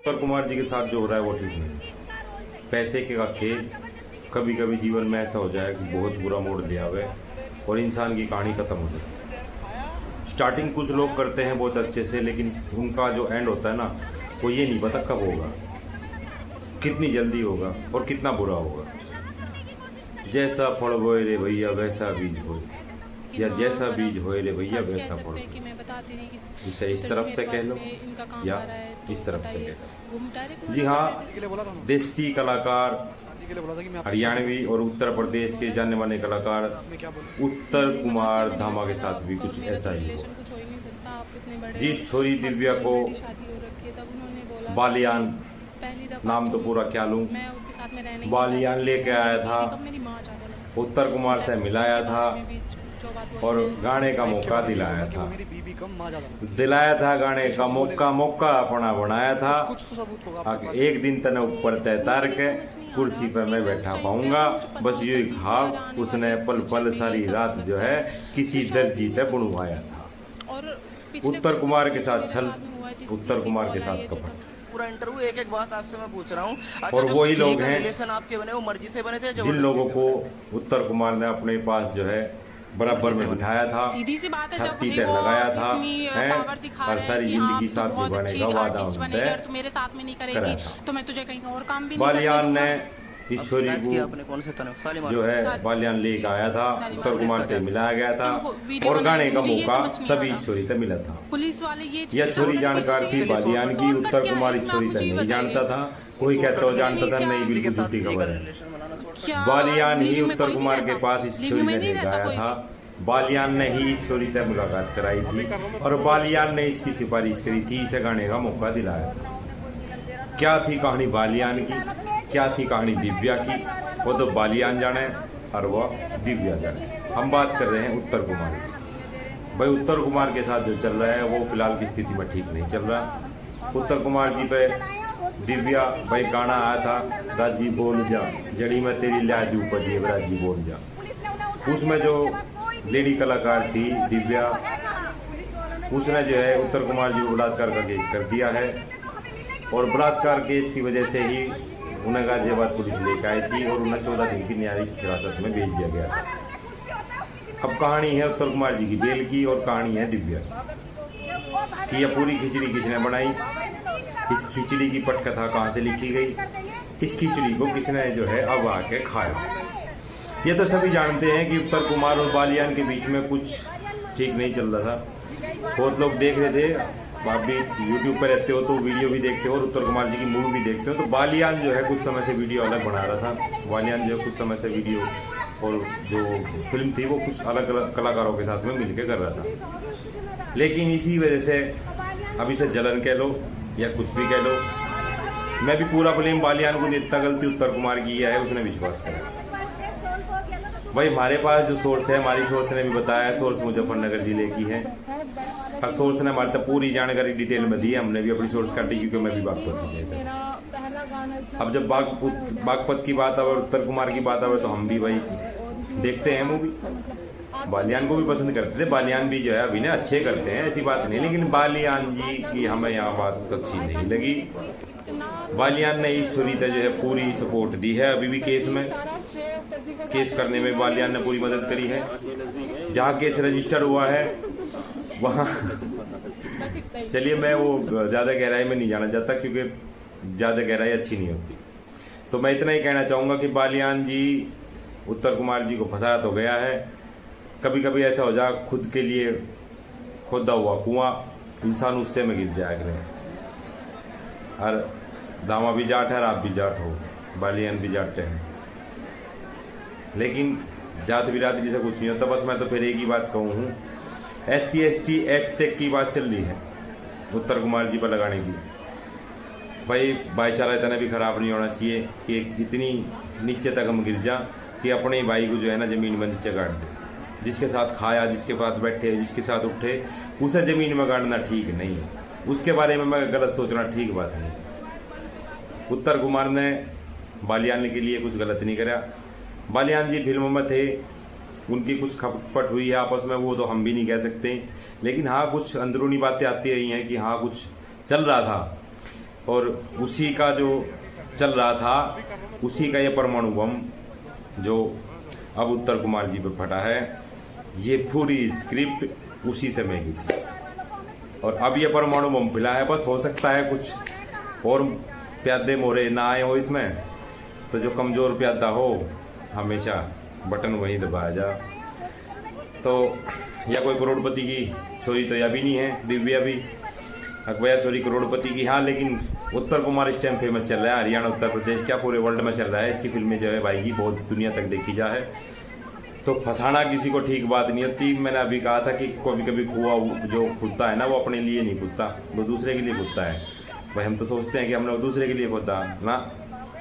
उत्तर कुमार जी के साथ जो हो रहा है वो ठीक नहीं। पैसे के आके कभी कभी जीवन में ऐसा हो जाए कि बहुत बुरा मोड़ लिया हुआ और इंसान की कहानी खत्म हो जाए। स्टार्टिंग कुछ लोग करते हैं बहुत अच्छे से, लेकिन उनका जो एंड होता है ना, वो ये नहीं पता कब होगा, कितनी जल्दी होगा और कितना बुरा होगा। जैसा फल बोए रे भैया वैसा बीज होए, या जैसा बीज होए रे भैया वैसा फल। इसे इस तरफ से कह लो या इस तरफ से कह लो। जी हाँ, देसी कलाकार, हरियाणवी और उत्तर प्रदेश के जाने माने कलाकार उत्तर कुमार धामा के साथ भी कुछ ऐसा ही हुआ। जिस छोरी दिव्या को बालियान, नाम तो पूरा क्या लूं, बालियान लेके आया था, उत्तर कुमार से मिलाया था और गाने का मौका दिलाया था गाने का मौका अपना बनाया था। एक दिन तने ऊपर तय तार के कुर्सी पर मैं बैठा पाऊंगा, बस यही ख्वाब उसने पल पल सारी रात जो है किसी दर्जी तक बुनवाया था। उत्तर कुमार के साथ छल, उत्तर कुमार के साथ कपट। पूरा इंटरव्यू एक एक बात आपसे मैं पूछ रहा हूँ। अच्छा, और वही लोग हैं रिलेशन आपके बने वो मर्जी से बने थे, जिन लोगों को उत्तर कुमार ने अपने पास जो है बराबर में बिठाया था, सीधी सी बात है, जब छत्ती पे लगाया था और सारी जिंदगी साथ निभाने का वादा उनसे तो मेरे साथ में नहीं करेगी तो मैं तुझे कहीं और काम भी नहीं बालियान ने इस छोरी को आपने कौन से तने जो है बालियान लेके आया था, उत्तर कुमार से मिलाया गया था और गाने का मौका तभी इस छोरी तक मिला था। पुलिस वाले यह छोरी जानकार थी बालियान की, उत्तर कुमार इस छोरी तक नहीं जानता था। कोई कहता हो जानता था, नहीं, बिल्कुल झूठी खबर है। बालियान ही उत्तर कुमार के पास इस छोरी ने लेकर आया था, बालियान ने ही इस छोरी तक मुलाकात कराई थी और बालियान ने इसकी सिफारिश करी थी, इसे गाने का मौका दिलाया था। क्या थी कहानी बालियान की, क्या थी कहानी दिव्या की, वो तो बालियान जाने और वो दिव्या जाने। हम बात कर रहे हैं उत्तर कुमार की। भाई उत्तर कुमार के साथ जो चल रहा है वो फिलहाल की स्थिति में ठीक नहीं चल रहा। उत्तर कुमार जी पे दिव्या भाई गाना आया था, राजी बोल जा जड़ी में तेरी लाज उपजी राजी बोल जा। उसमें जो लेडी कलाकार थी दिव्या, उसने जो है उत्तर कुमार जी को बलात्कार का केस कर दिया है और बलात्कार केस की वजह से ही उन्हें गाजियाबाद पुलिस लेकर आई थी और उन्हें 14 दिन की न्यायिक हिरासत में भेज दिया गया था। अब कहानी है उत्तर कुमार जी की बेल की और कहानी है दिव्या की। यह पूरी खिचड़ी किसने बनाई, इस खिचड़ी की पटकथा कहाँ से लिखी गई, इस खिचड़ी को किसने जो है अब आके खाया। ये तो सभी जानते हैं कि उत्तर कुमार और बालियान के बीच में कुछ ठीक नहीं चल रहा था। बहुत लोग देख रहे थे, आप भी यूट्यूब पर रहते हो तो वीडियो भी देखते हो और उत्तर कुमार जी की मूवी भी देखते हो, तो बालियान जो है कुछ समय से वीडियो अलग बना रहा था। बालियान जो है कुछ समय से वीडियो और जो फिल्म थी वो कुछ अलग अलग कलाकारों के साथ में मिलकर कर रहा था। लेकिन इसी वजह से अब इसे जलन कह लो या कुछ भी कह लो, मैं भी पूरा ब्लेम बालियान को देता। गलती उत्तर कुमार की है, उसने विश्वास करा। भाई हमारे पास जो सोर्स है, हमारी सोर्स ने भी बताया, सोर्स मुजफ्फरनगर जिले की है और सोर्स ने हमारे तक पूरी जानकारी डिटेल में दी है। हमने भी अपनी सोर्स काटी क्योंकि मैं भी बागपत जिले था। अब जब बागपत की बात आवे, उत्तर कुमार की बात आवे, तो हम भी भाई देखते हैं मूवी। बालियान को भी पसंद करते थे, बालियान भी जो है अभिनय अच्छे करते हैं, ऐसी बात नहीं, लेकिन बालियान जी की हमें यहाँ बात अच्छी नहीं लगी। बालियान ने इस छोरी जो है पूरी सपोर्ट दी है, अभी भी केस करने में बालियान ने पूरी मदद करी है। जहाँ केस रजिस्टर हुआ है वहाँ चलिए मैं वो ज़्यादा गहराई में नहीं जाना चाहता क्योंकि ज़्यादा गहराई अच्छी नहीं होती। तो मैं इतना ही कहना चाहूँगा कि बालियान जी उत्तर कुमार जी को फंसाया तो गया है। कभी कभी ऐसा हो जा, खुद के लिए खोदा हुआ कुआं इंसान उससे में गिर जाया करे। और दामा भी जाट है और आप भी जाट हो, बालियान भी जाटे हैं, लेकिन जात बिरादरी से कुछ नहीं होता। बस मैं तो फिर एक ही बात कहूँ हूँ, SC/ST एक्ट तक की बात चल रही है उत्तर कुमार जी पर लगाने की। भाई भाईचारा इतना भी ख़राब नहीं होना चाहिए कि इतनी नीचे तक हम गिर जा कि अपने भाई को जो है ना ज़मीन में नीचे गाड़ दे। जिसके साथ खाया, जिसके साथ बैठे, जिसके साथ उठे, उसे ज़मीन में गाड़ना ठीक नहीं, उसके बारे में मैं गलत सोचना ठीक बात नहीं। उत्तर कुमार ने बालियान के लिए कुछ गलत नहीं करा। बालियान जी फिल्मों में थे, उनकी कुछ खपट हुई है आपस में, वो तो हम भी नहीं कह सकते, लेकिन हाँ कुछ अंदरूनी बातें आती रही हैं कि हाँ कुछ चल रहा था। और उसी का जो चल रहा था, उसी का ये परमाणु बम जो अब उत्तर कुमार जी पे फटा है, ये पूरी स्क्रिप्ट उसी समय की थी। और अब ये परमाणु बम फिला है, बस हो सकता है कुछ और प्यादे मोरे ना आए हो इसमें, तो जो कमज़ोर प्यादा हो हमेशा बटन वहीं दबाया जा। तो या कोई करोड़पति की छोरी तो या भी नहीं है दिव्या भी, अकबया छोरी करोड़पति की, हाँ लेकिन उत्तर कुमार इस टाइम फेमस चल रहा है, हरियाणा उत्तर प्रदेश क्या पूरे वर्ल्ड में चल रहा है। इसकी फिल्में जो है भाई की बहुत दुनिया तक देखी जा है। तो फंसाना किसी को ठीक बात नहीं होती। मैंने अभी कहा था कि कभी कभी कुआ जो खुदता है ना, वो अपने लिए नहीं खुदता, वो दूसरे के लिए खुदता है। भाई हम तो सोचते हैं कि हमने दूसरे के लिए खुदा ना,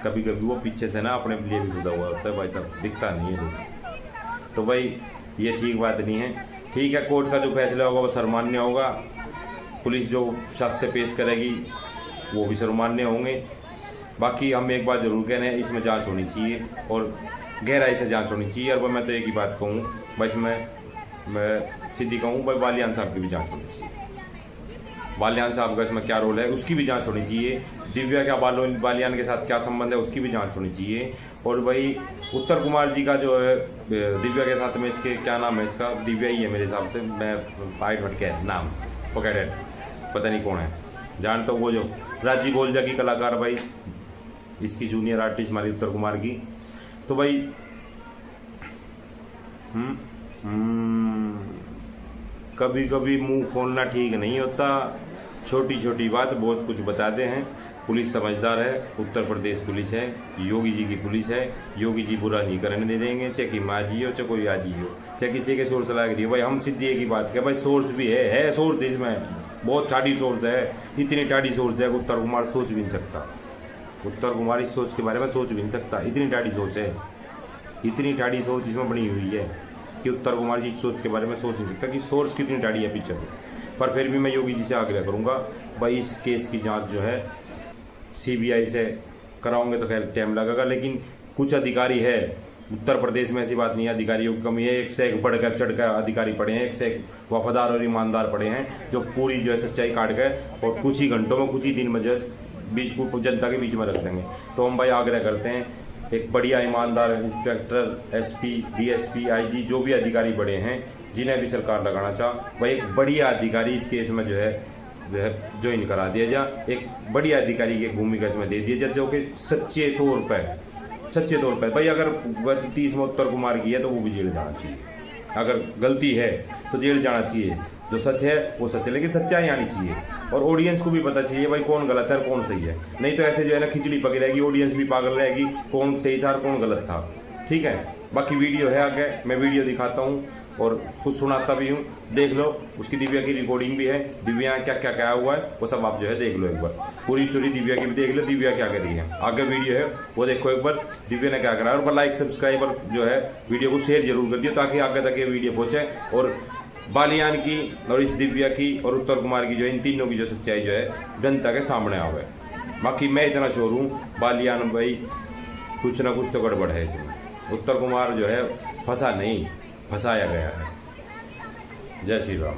कभी कभी वो पीछे से ना अपने लिए भी खुदा हुआ होता है भाई साहब, दिखता नहीं है। तो भाई ये ठीक बात नहीं है। ठीक है, कोर्ट का जो फैसला होगा वो सर्वमान्य होगा, पुलिस जो साक्ष्य पेश करेगी वो भी सर्वमान्य होंगे। बाकी हम एक बात जरूर कह रहे हैं, इसमें जांच होनी चाहिए और गहराई से जांच होनी चाहिए। और मैं तो एक ही बात कहूँ भाई, इसमें मैं सीधी कहूँ भाई, बालियान साहब की भी जांच होनी चाहिए। बालियान साहब का इसमें क्या रोल है उसकी भी जांच होनी चाहिए। दिव्या का बालियान के साथ क्या संबंध है उसकी भी जांच होनी चाहिए। और भाई उत्तर कुमार जी का जो है दिव्या के साथ में, इसके क्या नाम है, इसका दिव्या ही है मेरे हिसाब से, मैं हाइट भटके है नाम पकड़े, पता नहीं कौन है, जान तो वो जो राजी बोलजा की कलाकार भाई, इसकी जूनियर आर्टिस्ट हमारी उत्तर कुमार की। तो भाई कभी कभी मुंह खोलना ठीक नहीं होता, छोटी छोटी बात बहुत कुछ बताते हैं। पुलिस समझदार है, उत्तर प्रदेश पुलिस है, योगी जी की पुलिस है, योगी जी बुरा नहीं करने दे देंगे, चाहे कि माँ जी हो चाहे कोई आजी हो, चाहे किसी के सोर्स लगा दिए। भाई हम सीधी एक ही बात करें भाई, सोर्स भी है सोर्स, इसमें बहुत ठाड़ी सोर्स है, इतनी ठाड़ी सोर्स है कि उत्तर कुमार सोच भी नहीं सकता। उत्तर कुमार इस सोच के बारे में सोच भी नहीं सकता, इतनी ठाड़ी सोच है, इतनी ठाड़ी सोच इसमें बनी हुई है कि उत्तर कुमार जी इस सोच के बारे में सोच नहीं सकता कि सोर्स कितनी ठाड़ी है पीछे से। पर फिर भी मैं योगी जी से आग्रह करूंगा भाई, इस केस की जांच जो है सीबीआई से कराओगे तो खैर टाइम लगेगा, लेकिन कुछ अधिकारी है उत्तर प्रदेश में, ऐसी बात नहीं है अधिकारियों की कमी है, एक से एक बढ़कर चढ़कर अधिकारी पड़े हैं, एक से एक वफादार और ईमानदार पड़े हैं जो पूरी जो है सच्चाई काट गए और कुछ ही घंटों में कुछ ही दिन में जो है बीच को जनता के बीच में रख देंगे। तो हम भाई आग्रह करते हैं, एक बढ़िया ईमानदार इंस्पेक्टर, एसपी, डीएसपी, आईजी जो भी अधिकारी बड़े हैं जिन्हें भी सरकार लगाना चाह, वह एक बढ़िया अधिकारी इस केस में जो है ज्वाइन करा दिया जा, एक बढ़िया अधिकारी की भूमिका इसमें दे दिया जाए जो कि सच्चे तौर पर भाई, अगर गलती इसमें उत्तर कुमार की है तो वो भी जेल जाना चाहिए, अगर गलती है तो जेल जाना चाहिए, जो सच है वो सच है, लेकिन सच्चाई आनी चाहिए और ऑडियंस को भी पता चाहिए भाई कौन गलत है और कौन सही है। नहीं तो ऐसे जो है ना खिचड़ी पकी रहेगी, ऑडियंस भी पागल रहेगी, कौन सही था और कौन गलत था। ठीक है, बाकी वीडियो है आगे, मैं वीडियो दिखाता हूँ और कुछ सुनाता भी हूँ, देख लो। उसकी दिव्या की रिकॉर्डिंग भी है, दिव्या क्या क्या क्या हुआ है वो सब आप जो है देख लो, एक बार पूरी स्टोरी दिव्या की भी देख लो, दिव्या क्या कर रही है। आगे वीडियो है वो देखो एक बार, दिव्या ने क्या करा है। और लाइक सब्सक्राइब और जो है वीडियो को शेयर जरूर कर दियो ताकि आगे तक ये वीडियो पहुँचे और बालियान की और इस दिव्या की और उत्तर कुमार की जो इन तीनों की जो सच्चाई जो है जनता के सामने आवे। बाकी मैं इतना श्योर हूँ बालियान भाई कुछ ना कुछ तो गड़बड़ है इसमें, उत्तर कुमार जो है फंसा नहीं, फंसाया गया है। जय श्री राम,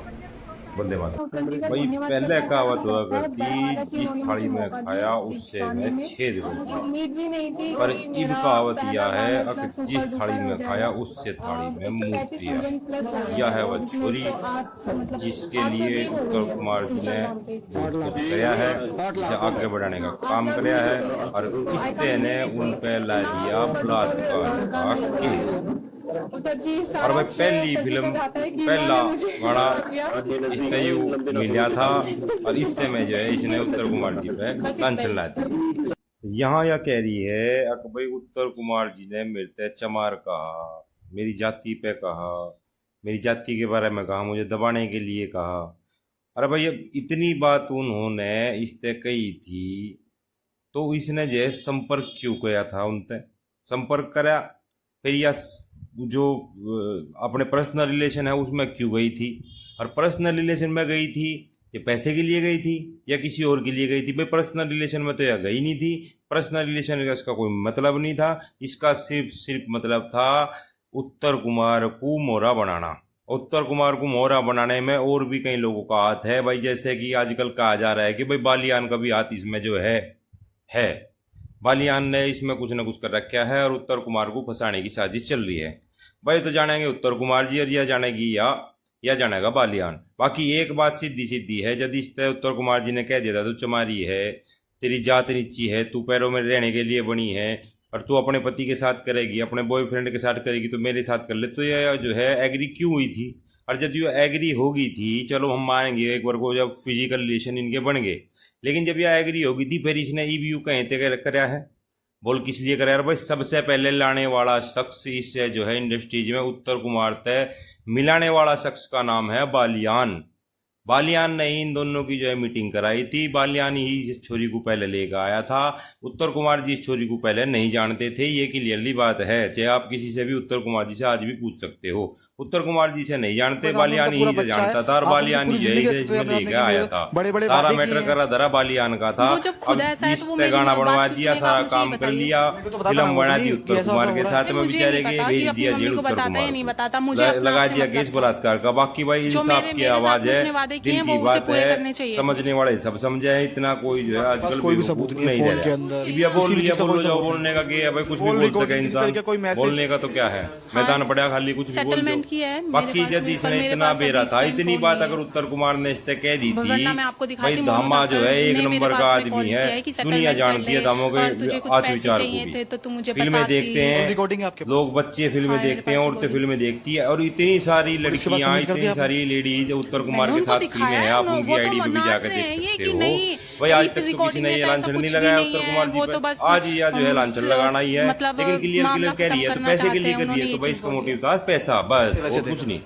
वंदे मातरम। भाई पहले कहावत हुआ करती, जिस थाली में खाया उससे मैं छेद करूंगा, पर अब कहावत यह है कि जिस थाली में खाया उससे थाली में मुंह पिया। यह है वह छोरी जिसके लिए उत्तर कुमार जी ने बहुत कुछ किया है, इसे आगे बढ़ाने का काम किया है और इससे ने उन पर ला दिया बलात्कार का केस। और मैं पहली फिल्म पहला गाना इसने मिला था और इससे मैं जो है इसने उत्तर कुमार जी पे लांछन ला दी। यहाँ यह कह रही है कि भाई उत्तर कुमार जी ने मेरे पे चमार कहा, मेरी जाति पे कहा, मेरी जाति के बारे में कहा, मुझे दबाने के लिए कहा। अरे भाई इतनी बात उन्होंने इससे कही थी तो इसने जो है संपर्क क्यों किया था, उनसे संपर्क करा, फिर यह जो अपने पर्सनल रिलेशन है उसमें क्यों गई थी, और पर्सनल रिलेशन में गई थी ये पैसे के लिए गई थी या किसी और के लिए गई थी? भाई पर्सनल रिलेशन में तो यह गई नहीं थी, पर्सनल रिलेशन का इसका कोई मतलब नहीं था, इसका सिर्फ मतलब था उत्तर कुमार को मोहरा बनाना उत्तर कुमार को मोहरा बनाने में और भी कई लोगों का हाथ है भाई। जैसे कि आजकल कहा जा रहा है कि भाई बालियान का भी हाथ इसमें जो है बालियान ने इसमें कुछ न कुछ कर रखा है और उत्तर कुमार को फंसाने की साजिश चल रही है भाई। तो जानेंगे उत्तर कुमार जी और या जानेगी या जानेगा बालियान। बाकी एक बात सीधी सीधी है, यदि इस तरह उत्तर कुमार जी ने कह दिया था तू चमारी है, तेरी जात नीची है, तू पैरों में रहने के लिए बनी है और तू अपने पति के साथ करेगी, अपने बॉयफ्रेंड के साथ करेगी, तो मेरे साथ कर ले, तो यह जो है एग्री क्यों हुई थी? और जब ये एग्री होगी थी, चलो हम मानेंगे एक बार को जब फिजिकल रिलेशन इनके बन गए, लेकिन जब यह एग्री होगी थी फिर इसने ईवीयू कहीं तक कराया है? बोल किस लिए कराया भाई? सबसे पहले लाने वाला शख्स इस जो है इंडस्ट्रीज में उत्तर कुमार तय मिलाने वाला शख्स का नाम है बालियान। बालियान ने ही इन दोनों की जो है मीटिंग कराई थी। बालियान ही इस छोरी को पहले लेकर आया था। उत्तर कुमार जी इस छोरी को पहले नहीं जानते थे, ये क्लियरली बात है। चाहे आप किसी से भी उत्तर कुमार जी से आज भी पूछ सकते हो, उत्तर कुमार जी से नहीं जानते, बालियान ही से जानता था और बालियान ही जो है इसमें लेकर आया था। सारा मैटर करा धरा बालियान का था। अब गाना बनवा दिया, सारा काम कर लिया, फिल्म बना दी उत्तर कुमार के साथ में, बेचारे के भेज दिया जेल उत्तर कुमार, लगा दिया केस बलात्कार का। बाकी भाई इंसाफ की आवाज है, दिल की बात है, समझने वाले सब समझे हैं। इतना कोई जो है आजकल कोई भी सबूत नहीं है फोन के अंदर, बोलो जाओ, बोलने का क्या है भाई? कुछ भी बोल सके इंसान, बोलने का तो क्या है, मैदान पड़ा खाली कुछ भी बोल दो। बाकी यदि इसने इतना बेरा था, इतनी बात अगर उत्तर कुमार ने इससे कह दी थी, भाई धामा जो है एक नंबर का आदमी है, दुनिया जानती है धामों के आज विचार को। फिल्में देखते हैं लोग, बच्चे फिल्में देखते हैं, औरतें फिल्में देखती है, और इतनी सारी लड़कियां, इतनी सारी लेडीज उत्तर कुमार के साथ फिल्में हैं, आप उनकी आईडी पे भी जाकर देख सकते हो भाई। आज तक तो किसी ने ये लांछन नहीं लगाया उत्तर कुमार जी पर, आज ये जो है लांछन लगाना ही है, लेकिन क्लियर कह रही है तो पैसे के लिए कर रही है, तो भाई इसका मोटिव था पैसा, बस और कुछ नहीं।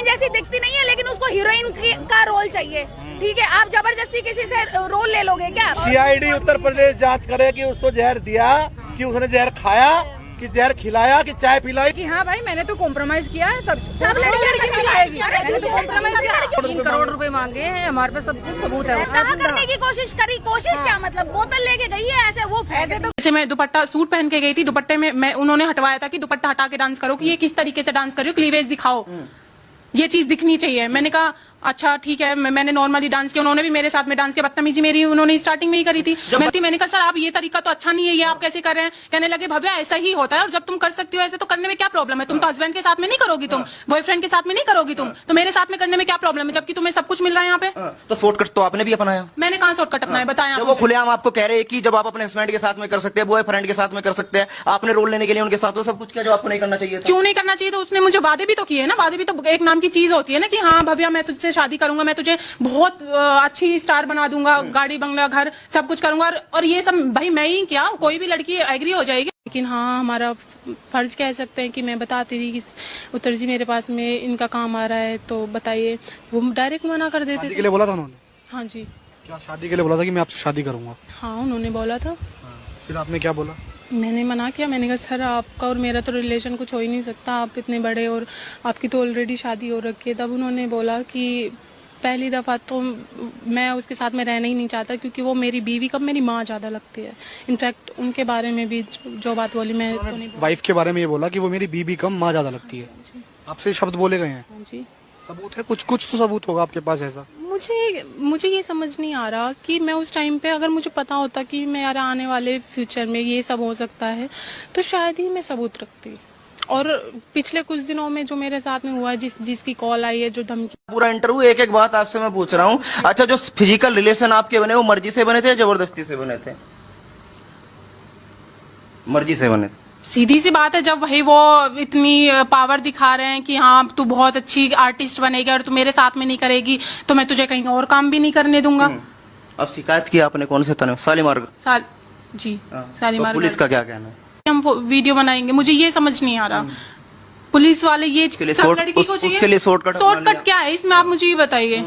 जैसी दिखती नहीं है, लेकिन उसको हीरोइन का रोल चाहिए, ठीक है? आप जबरदस्ती किसी से रोल ले लोगे क्या? सीआईडी उत्तर प्रदेश जांच करे कि उसको जहर दिया, कि उसने जहर खाया, कि जहर खिलाया, कि चाय पिलाई। कि हाँ भाई मैंने तो कॉम्प्रोमाइज किया है, सब लड़की खिलाएगी, मैंने तो कॉम्प्रोमाइज किया। 3 करोड़ रुपए मांगे हैं, हमारे पास सब कुछ सबूत है। करने की कोशिश करी, कोशिश क्या मतलब? बोतल लेके गई है ऐसे, वो ऐसे तो जैसे मैं दुपट्टा सूट पहन के गई थी, दुपट्टे में मैं उन्होंने हटवाया था कि दुपट्टा हटा के डांस करो, कि ये किस तरीके से डांस कर रही हो, क्लीवेज दिखाओ, ये चीज दिखनी चाहिए। मैंने कहा अच्छा ठीक है, मैंने नॉर्मली डांस किया, उन्होंने भी मेरे साथ में डांस किया। बदतमीजी मेरी उन्होंने स्टार्टिंग में ही करी थी। मैंने कहा सर आप ये तरीका तो अच्छा नहीं है, ये आप कैसे कर रहे हैं? कहने लगे भव्या ऐसा ही होता है, और जब तुम कर सकती हो ऐसे तो करने में क्या प्रॉब्लम है? तुम तो हस्बैंड के साथ में नहीं करोगी, तुम बॉयफ्रेंड के साथ में नहीं करोगी, तुम तो मेरे साथ में करने में क्या प्रॉब्लम है, जबकि तुम्हें सब कुछ मिल रहा है यहाँ पे। तो शॉर्टकट तो आपने भी अपनाया। मैंने कहा शॉर्टकट अपनाया, बताया? वो खुलेआम आपको कह रहे हैं कि जब आप अपने हस्बैंड के साथ में कर सकते हैं, बॉयफ्रेंड के साथ में कर सकते हैं, आपने रोल लेने के लिए उनके साथ तो सब कुछ किया जो आपको नहीं करना चाहिए था। क्यों नहीं करना चाहिए? तो उसने मुझे वादे भी तो किए ना, वादे भी तो एक नाम की चीज होती है ना, कि हाँ भव्या मैं तुझसे शादी करूंगा, मैं तुझे बहुत अच्छी स्टार बना दूंगा, गाड़ी बंगला घर सब कुछ करूंगा, और ये सब भाई मैं ही क्या, कोई भी लड़की एग्री हो जाएगी। लेकिन हाँ हमारा फर्ज कह सकते हैं कि मैं बताती थी कि उत्तर जी मेरे पास में इनका काम आ रहा है, तो बताइए। वो डायरेक्ट मना कर देते थे। के लिए बोला था उन्होंने? हाँ जी। क्या शादी के लिए बोला था कि मैं आपसे शादी करूंगा? हाँ उन्होंने बोला था। फिर आपने क्या बोला? मैंने मना किया, मैंने कहा सर आपका और मेरा तो रिलेशन कुछ हो ही नहीं सकता, आप इतने बड़े और आपकी तो ऑलरेडी शादी हो रखी है। तब उन्होंने बोला कि पहली दफ़ा तो मैं उसके साथ में रहना ही नहीं चाहता, क्योंकि वो मेरी बीवी कब मेरी माँ ज़्यादा लगती है। इनफैक्ट उनके बारे में भी जो बात बोली मैं तो नहीं। वाइफ के बारे में ये बोला कि वो मेरी बीवी कम माँ ज़्यादा लगती है, आपसे शब्द बोले गए हैं? हाँ जी। सबूत है? कुछ तो सबूत होगा आपके पास ऐसा? मुझे ये समझ नहीं आ रहा कि मैं उस टाइम पे अगर मुझे पता होता कि मेरा आने वाले फ्यूचर में ये सब हो सकता है, तो शायद ही मैं सबूत रखती। और पिछले कुछ दिनों में जो मेरे साथ में हुआ, जिसकी कॉल आई है, जो धमकी। पूरा इंटरव्यू एक एक बात आपसे मैं पूछ रहा हूँ। अच्छा, जो फिजिकल रिलेशन आपके बने वो मर्जी से बने थे या जबरदस्ती से बने थे? मर्जी से बने थे। सीधी सी बात है, जब भाई वो इतनी पावर दिखा रहे हैं कि हाँ तू बहुत अच्छी आर्टिस्ट बनेगी और तू मेरे साथ में नहीं करेगी, तो मैं तुझे कहीं और काम भी नहीं करने दूंगा। अब शिकायत की आपने कौन से थाने? शालीमार जी शालीमार। तो पुलिस का क्या कहना है? हम वीडियो बनाएंगे, मुझे ये समझ नहीं आ रहा। पुलिस वाले ये लड़की को चाहिए शॉर्टकट क्या है इसमें, आप मुझे ये बताइए।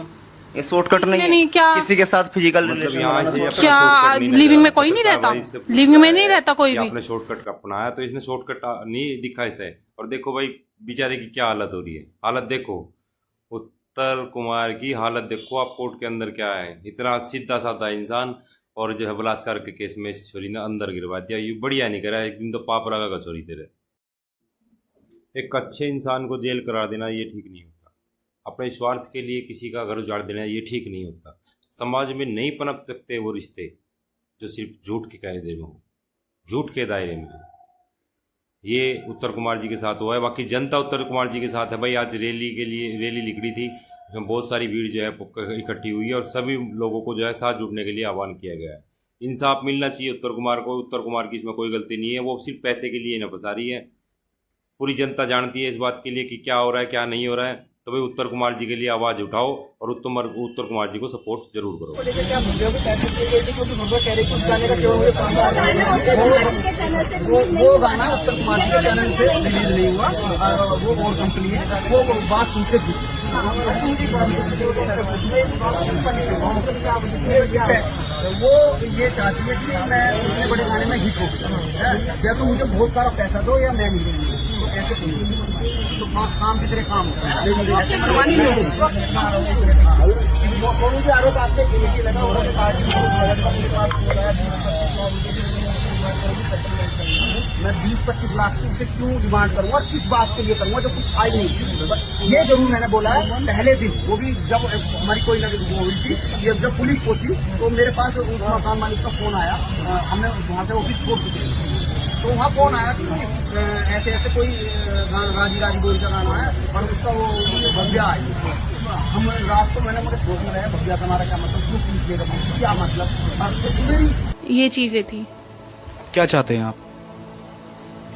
ये शॉर्टकट नहीं क्या किसी के साथ फिजिकल रिलेशन? क्या लिविंग में कोई नहीं रहता? लिविंग में नहीं रहता कोई भी। आपने शॉर्टकट अपनाया तो इसने शॉर्टकट नहीं दिखा इसे। और देखो भाई बेचारे की क्या हालत हो रही है, हालत देखो उत्तर कुमार की हालत देखो आप। कोर्ट के अंदर क्या है, इतना सीधा साधा इंसान और जो है बलात्कार के केस में इस छोरी ने अंदर गिरवा दिया। ये बढ़िया नहीं करा, एक दिन तो पाप लगा का छोरी तेरे। एक अच्छे इंसान को जेल करा देना ये ठीक नहीं होता। अपने स्वार्थ के लिए किसी का घर उजाड़ देना ये ठीक नहीं होता। समाज में नहीं पनप सकते वो रिश्ते जो सिर्फ झूठ के कायदे में हो, झूठ के दायरे में हो। ये उत्तर कुमार जी के साथ हुआ है। बाकी जनता उत्तर कुमार जी के साथ है भाई। आज रैली निकली थी, उसमें बहुत सारी भीड़ जो है इकट्ठी हुई है और सभी लोगों को जो है साथ जुड़ने के लिए आह्वान किया गया है। इंसाफ मिलना चाहिए उत्तर कुमार को। उत्तर कुमार की इसमें कोई गलती नहीं है, वो सिर्फ पैसे के लिए न फंसा रही है। पूरी जनता जानती है इस बात के लिए कि क्या हो रहा है क्या नहीं हो रहा है। तो भाई उत्तर कुमार जी के लिए आवाज़ उठाओ और उत्तर कुमार जी को सपोर्ट जरूर करो। वो गाना उत्तर कुमार जी के चैनल से रिलीज नहीं हुआ, वो और कंपनी है, वो बात तुमसे पूछी। वो ये चाहती है कि मैं इतने बड़े गाने में हिट हो, या तो मुझे बहुत सारा पैसा दो या मैं नहीं दूंगी। तो ऐसे तो काम की तरह काम होता है, करवानी नहीं होगी। मुझे आरोप आपने लगा मैं 20-25 लाख की से क्यों डिमांड करूंगा और किस बात के लिए करूंगा जो कुछ आई नहीं। ये जरूर मैंने बोला है पहले दिन, वो भी जब हमारी कोई वो हुई थी, जब पुलिस पहुंची तो मेरे पास उस मकान मालिक का फोन आया। हमने वहाँ से ऑफिस छोड़ चुके तो वहाँ फोन आया कि ऐसे ऐसे कोई राजी राजी बोल का गाना है और उसका वो भव्या आई। हम रात को मैंने सोच में रहा भव्या का हमारा क्या मतलब, क्यों पुलिस लेकर क्या मतलब। ये चीजें थी। क्या चाहते हैं आप?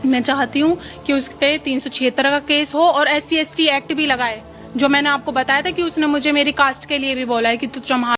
मैं चाहती हूँ कि उस पे 376 का केस हो और SC/ST एक्ट भी लगाए। जो मैंने आपको बताया था कि उसने मुझे मेरी कास्ट के लिए भी बोला है कि तू चमहा